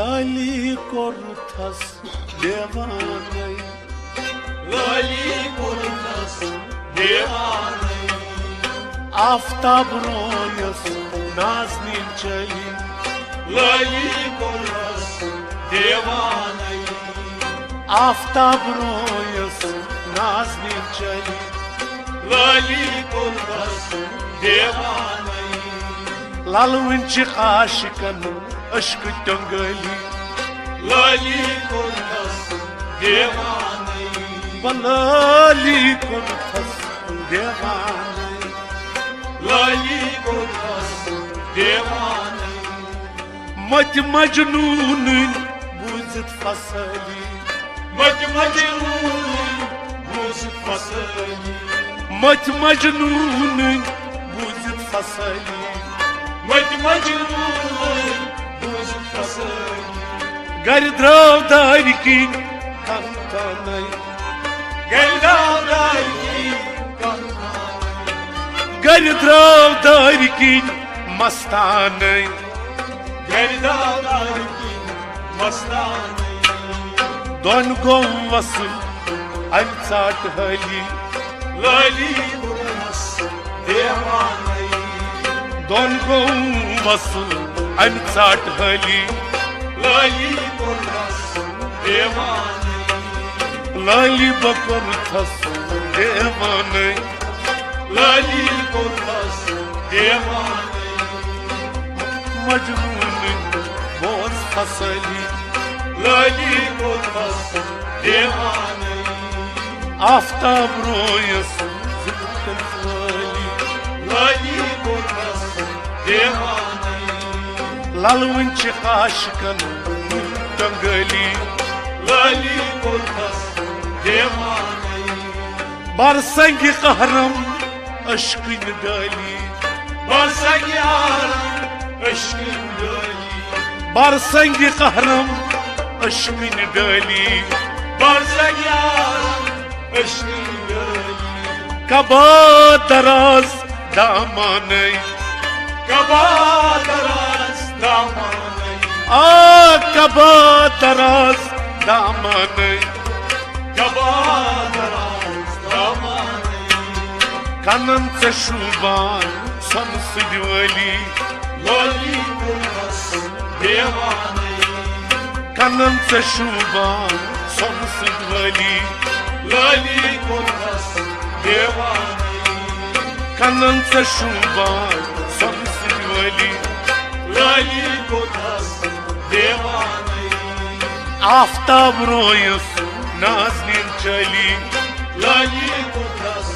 लाली कोर्थस देवानै लाली कोर्थस देवानै Aftab Royce Nazneen चली लाली कोर्थस देवानै Aftab Royce Nazneen चली लाली कोर्थस देवानै लालविंच आशिकन अश्क टंगली लाली कोर्थस देवानै लाली कोर्थस देवानै लाली कोर्थस देवानै मत मजनून बूझत फसली मत मजनून बूझत फसली मत मजनून बूझत फसली मत मजनून बूझत फसली घर द्राव दार की कंकानै गलदारी कंकानै घर द्राव दार की मस्तानै गलदारी मस्तानै दोन गो वसल अंचाट हली लाली कोर्थस देवानै दोन गो वसल अंचाट हली लाली कोर्थस देवानै लाली बकोर्थस देवानै लाली कोर्थस देवानै मजनून बोझ फसली लाली कोर्थस देवानै आफ्ताब रोयस जिल्कली लाली कोर्थस देवानै लालविंच आशिकन टंगली लाली कोर्थस देवानै बरसंग कहरम अश्किन डाली बरसग्यारम अश्किन डाली बरसंग कहरम अश्किन डाली बरसग्यारम अश्किन डाली कबा दराज दामानै कबा दराज दामानै कबा दराज दामानै कबा दराज दामानै कनन से शुबान संसदवली लाली कोर्थस देवानै कनन से शुबान संसदवली लाली कोर्थस देवानै कनन से शुबान संसदवली लाली कोर्थस देवानै आफ्ताब रोयस नाज़नीन चली लाली कोर्थस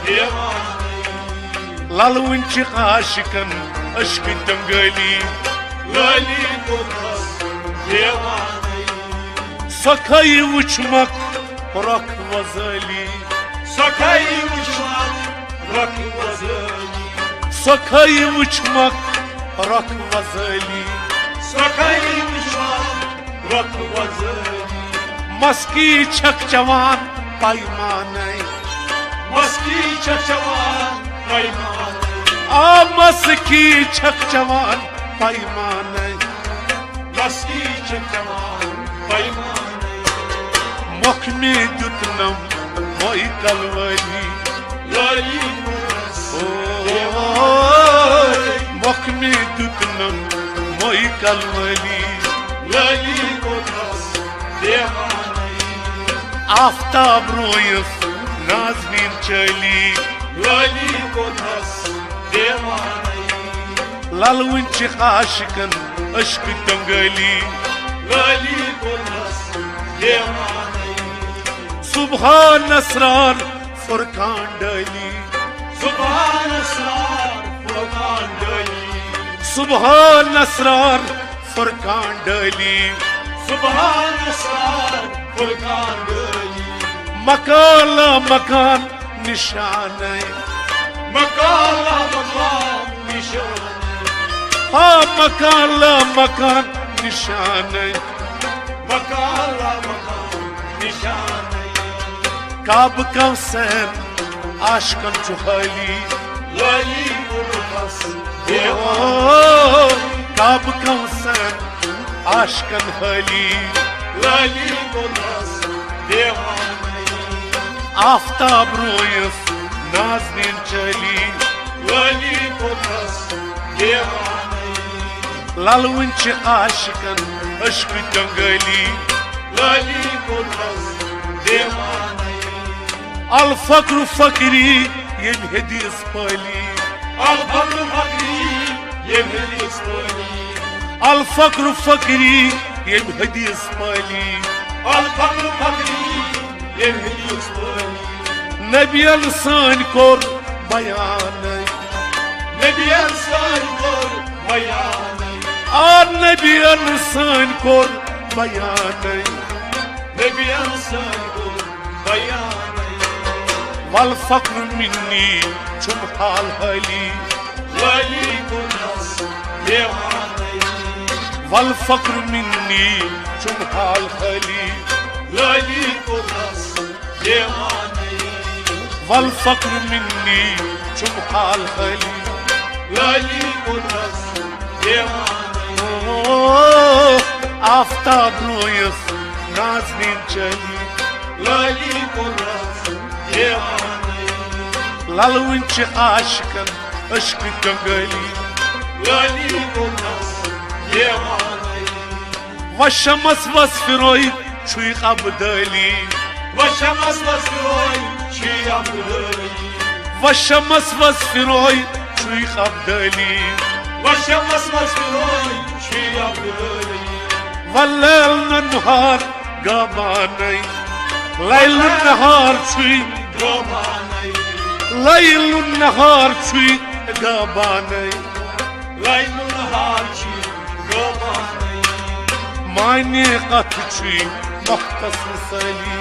देवानै लालविंच आशिकन अश्क टंगली लाली कोर्थस देवानै सखई वुचमक रख वजली सखै वुचमक रख वजली सखई वुचमक रख वजली सखै वुचमक रख वजली मस्की छक जवान पैमानै मस्की चचवान पैमानै मस्की छक जवान पैमानै मस्की चचवान पैमानै मुख में दुतनम मोई कलवली लाली कोर्थस मुख में दुतनम मोई कलवली लाली कोर्थस देवानै आफ्ताब रोयस नाज़नीन चली लाली कोर्थस देवानै लालविंच आशिकन अश्क टंगली लाली कोर्थस देवानै सुबहान असरार फुरकान डली सुभान असरार फुरकान डली सुबहान असरार फुरकान डली सुभान असरार फुरकान डली मकाला मकान निशानै मकाला मकान निशानै मकाला मकान निशानै मकाला मकान निशानै काब कौसैन आशकन चुहली लाली कोर्थस देवानै काब कौसैन आशकन हली लाली कोतस दीवाने आफ्ताब रोयस नाज़नीन चली लाली कोतस दीवाने ललवन च आशकन अश्क जंगली लाली कोतस दीवाने अल फक्र फकरी यम हदीस पली अल फक्र फकरी ये हदीस पली अल फक्र फकरी यम हदीस पली अल फक्र फकरी ये हदीस पली नबियन सान कोर बयान नबियन सान कोर बयान और नबियन सान कोर बयान नबियन सान कोर बयान वल फक्र मिन्नी चुम हाल हली लाली कोतस दीवाने वल फक्र मिन्नी चुम हाल हली लाली कोतस दीवाने वल फक्र मिन्नी चुम हाल हली लाली कोतस दीवाने ओ आफ्ताब रोयस नाज़नीन चली लाली कोतस दीवाने ललवन च आशकन अश्क जंगली लाली कोतस दीवाने वशमस वसफरोय छुई अबदली वशमस वसरोय छी अब्दुली वशमस वसफरोय छुई अबदली वशमस वसरोय छी अब्दुली वल्लैल नहार गबानई लैल नहार छुई गोबाने लैल नहार छुई गबानई लाइनुन हाची गोबाने मायने कथ छुई मख्तसर सली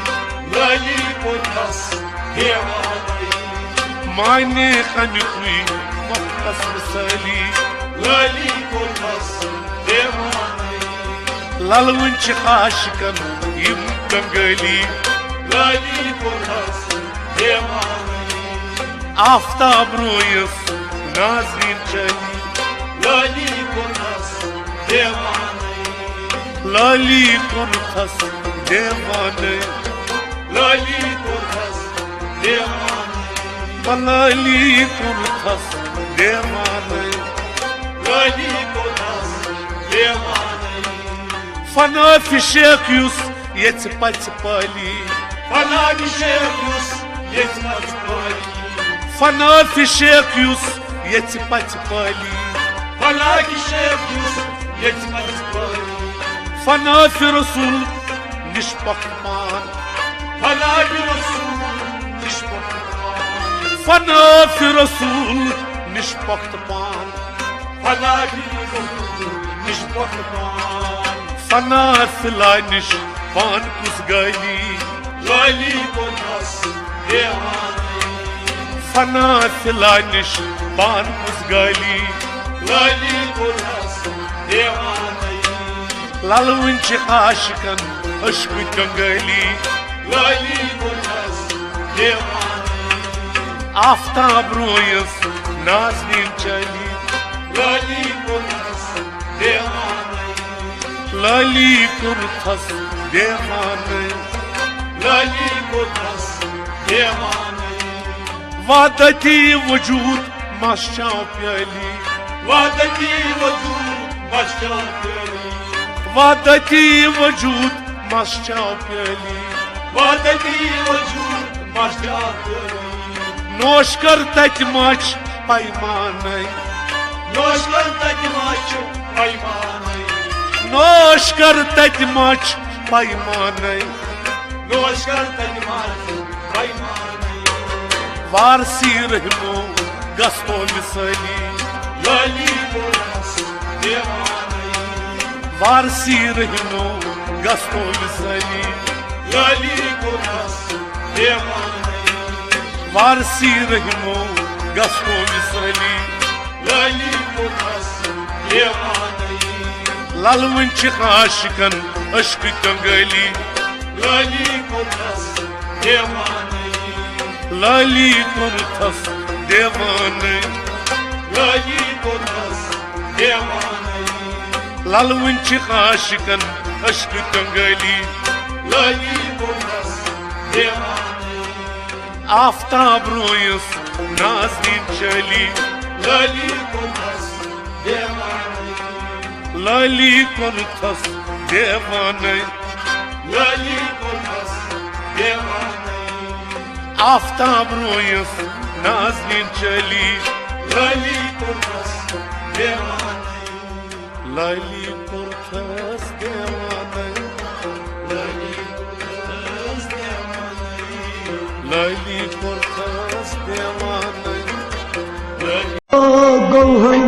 लाली कोतस दीवाने मायने कनुई मख्तसर सली लाली कोतस दीवाने ललवन च आशकन यम जंगली लाली कोतस दीवाने आफ्ताब रोयस नाज़नीन चली लाली कोतस दीवाने लाली कुरथस देवाने लाली कोतस दीवाने लाली कुरथस देवाने लाली कोतस दीवाने फना फिशेक युस यच पच पली फना शेखुस यजमत पली फना फिशेक युस यच पच पली फना शेखुस यजमत पली फना फिर रसूल निष्पक्षपान फना रसूल निष्पक्षपान फना फिर रसूल निष्पक्षपान फना रसूल निष्पक्षपान फना फिला निष्पान कुस गली लाली कोतस दीवाने फना फिला निष्पान कुस गली लाली कोतस दीवाने ललवन च आशकन अश्क जंगली लाली कोतस दीवाने आफ्ताब रोयस नाज़नीन चली लाली कोतस दीवाने लाली कुरथस देवाने लाली कोतस दीवाने वादती वजूद मशाओ प्याली वादती वजूद मशाओ प्याली वादती वजूद मशाओ प्याली वादती वजूद मशाओ प्याली नोश कर तच मच पैमाने नौशकर तजमाच पैमाने नोश कर तच मच पैमाने नौशकर तजमाच पैमाने वारसी रहमो गस्तो मिसली लाली कोतस दीवाने वारसी रहमो गस्तो मिसली लाली कोतस दीवाने वारसी रहमो गस्तो मिसली लाली कोतस दीवाने ललवन च आशकन अश्क जंगली लाली कोतस दीवाने लाली कुरथस देवाने लाली कोतस दीवाने لالون چھ عاشقن اشک کنگلی لالی کومس دیوانی آفتاب رویس نازنین چلی لالی کومس دیوانی لالی کرتس دیوانه لالی کومس دیوانی آفتاب رویس نازنین چلی لالی کومس دیوانی لالی کرتس دیوانه لالی کومس دیوانی لالی کرتس دیوانه گوہن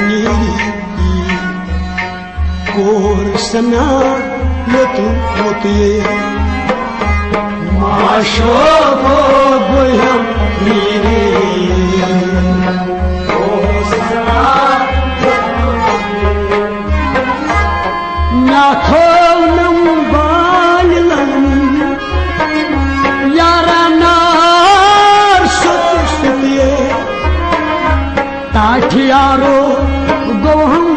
نیری کور سنا لطو لطیے ماشو گوہن نیری کور سنا ناکھو نمبالن یارانار ست ستیے Tachiaro goham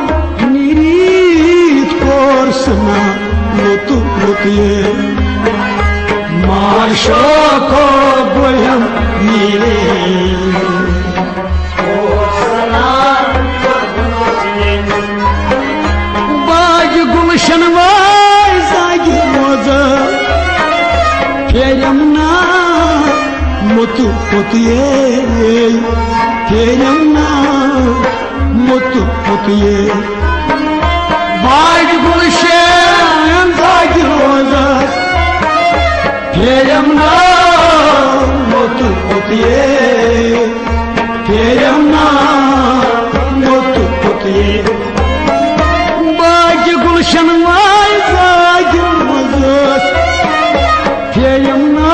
nirit korsna lutu lutiye Marsho ko goham nirit korsna lutu lutiye Baj gulshan vay zagi moza Keramna mutu lutiye Keramna mutu mutiye Baj gulshan zagi roza Keramna mutu mutiye Keramna mutu mutiye Baj gulshan vay zagi roza Keramna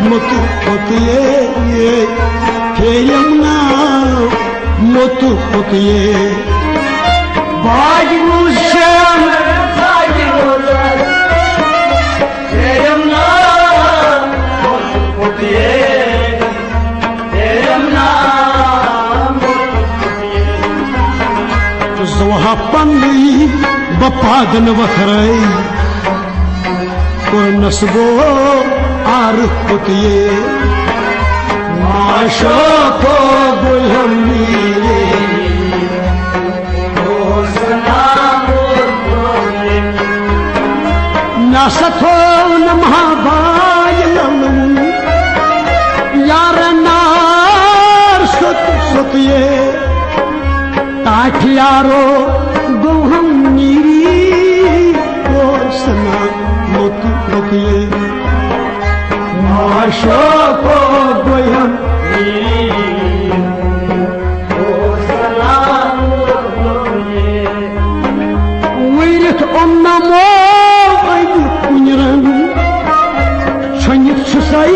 mutu mutiye Keramna mutu mutiye Baj gulshan zagi roza Keramna mutu mutiye Keramna mutu mutiye Zawha pandi bapadan vakrai Kur nasgo arif mutiye Maşo ko gulham nire Kozna mutluye Nasato namhabaylam Yaranar sut sutye Tachiaro gulham nire Kozna mutluye Maşo ko gulham Wairit onna mo aydi kunyaran Çanyık çusay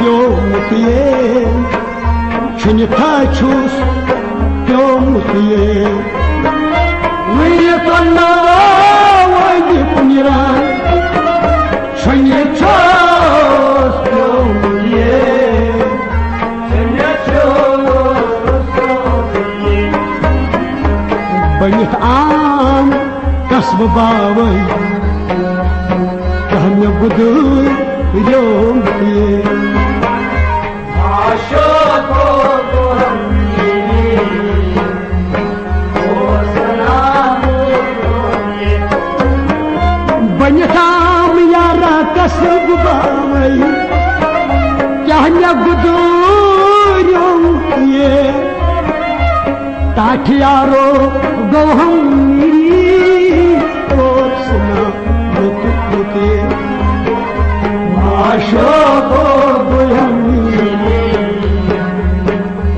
yo mutiye Çanyık taçus yo mutiye Wairit onna mo aydi kunyaran Çanyık çus yo mutiye Banit am kasb bawai Kaham ya budur yom diye Maşo ko goham niri Kozna mutluye Banit am yara kasb bawai Kaham ya budur yom diye Tachiaro goham niri Kozna mutu mutiye Maşo ko goham niri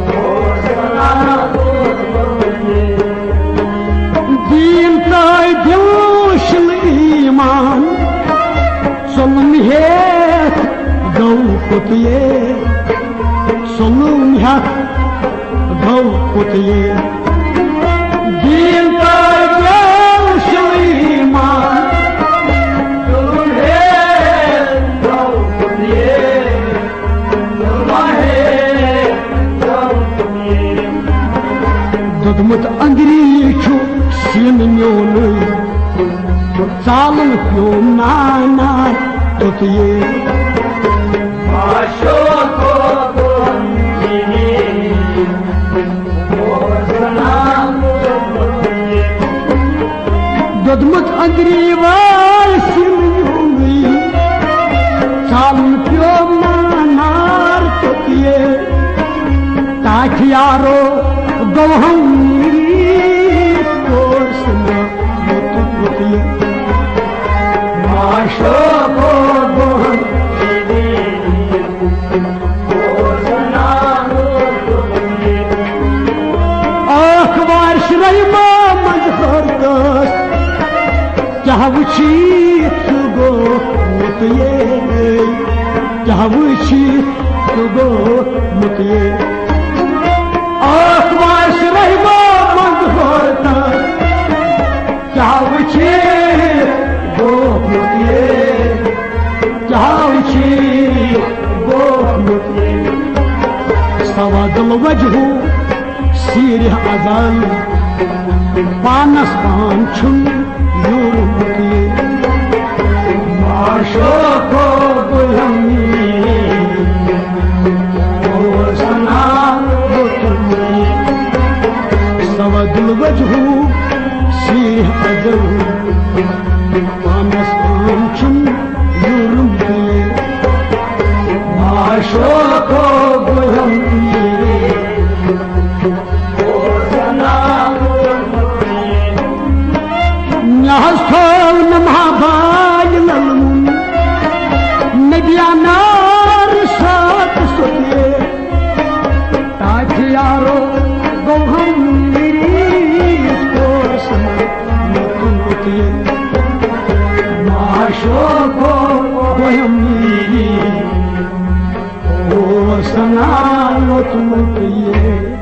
Kozna mutu mutiye Din tay dyoshil iman Solum het gav kutiye Solum het gav kutiye Din tay dyoshil iman Solum het gav kutiye Solum het gav kutiye Dudmut andri chu चालन प्योम नाना तुतिए दुदमुत अग्रीवाल सिमयूंगी चालन प्योम नानार तुतिए ताकियारो गवहम कोर्सना तुतिए माशो को गवहम अखबार श्रैमा मजहरदस क्या वुची सुगो मुतिए क्या वुची सुगो मुतिए अखबार श्रैमा मजहरदस क्या वुची गो मुतिए क्या वुची गो मुतिए सवादल वजहू सीर अजल पानस पान छुन यूरुमुतिए माशो को गुलमी ओ सना मुतुए सवदुल वजहू सीर अजल पानस पान छुन यूरुमुतिए माशो को गुलमी Nahastol namhabay lalmun Nabyanar sat sotiye Taakiyaro goham mirit korsana Mutuye Maasho ko goham mirit korsana Mutuye